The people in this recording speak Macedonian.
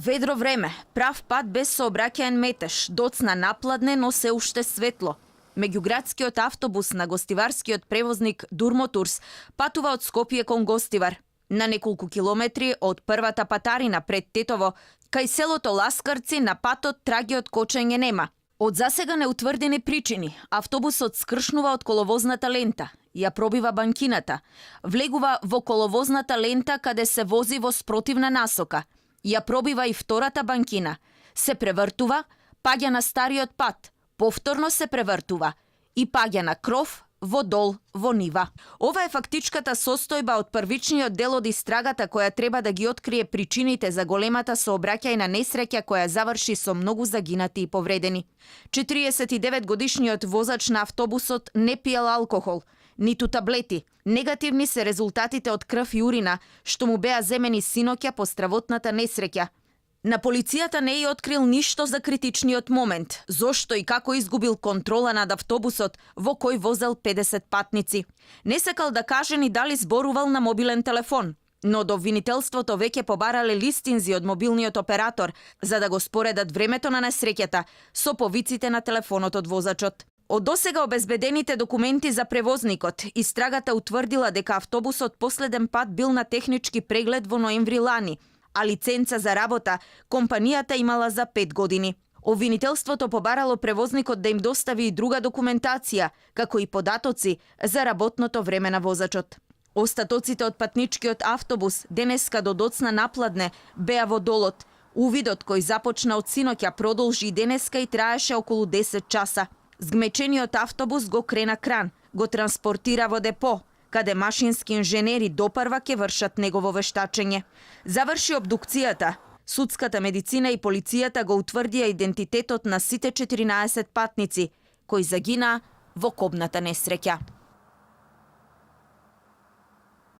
Ведро време, прав пат без сообраќаен метеж, доцна напладне, но се уште светло. Меѓуградскиот автобус на гостиварскиот превозник Durmoturs патува од Скопје кон Гостивар. На неколку километри од првата патарина пред Тетово, кај селото Ласкарци на патот трагиот кочење нема. Од засега неутврдени причини, автобусот скршнува од коловозната лента, ја пробива банкината, влегува во коловозната лента каде се вози во спротивна насока, ја пробива и втората банкина, се превртува, паѓа на стариот пат, повторно се превртува и паѓа на кров, во дол, во нива. Ова е фактичката состојба од првичниот дел од истрагата која треба да ги открие причините за големата сообраќајна несреќа која заврши со многу загинати и повредени. 49 годишниот возач на автобусот не пиел алкохол, ниту таблети. Негативни се резултатите од крв и урина што му беа земени синоќа по стравотната несреќа. На полицијата не е открил ништо за критичниот момент, зошто и како изгубил контрола над автобусот во кој возел 50 патници. Не сакал да каже ни дали зборувал на мобилен телефон, но до обвинителството веќе побарале листинзи од мобилниот оператор за да го споредат времето на несреќата со повиците на телефонот од возачот. Од досега обезбедените документи за превозникот, истрагата утврдила дека автобусот последен пат бил на технички преглед во ноември лани, а лиценца за работа компанијата имала за 5 години. Обвинителството побарало превозникот да им достави и друга документација, како и податоци за работното време на возачот. Остатоците од патничкиот автобус денеска до доцна напладне беа во долот. Увидот кој започна од синоќа продолжи и денеска и траеше околу 10 часа. Згмечениот автобус го крена кран, го транспортира во депо, каде машински инженери допарва ќе вршат негово вештачење. Заврши обдукцијата. Судската медицина и полицијата го утврдија идентитетот на сите 14 патници, кои загинаа во кобната несреќа.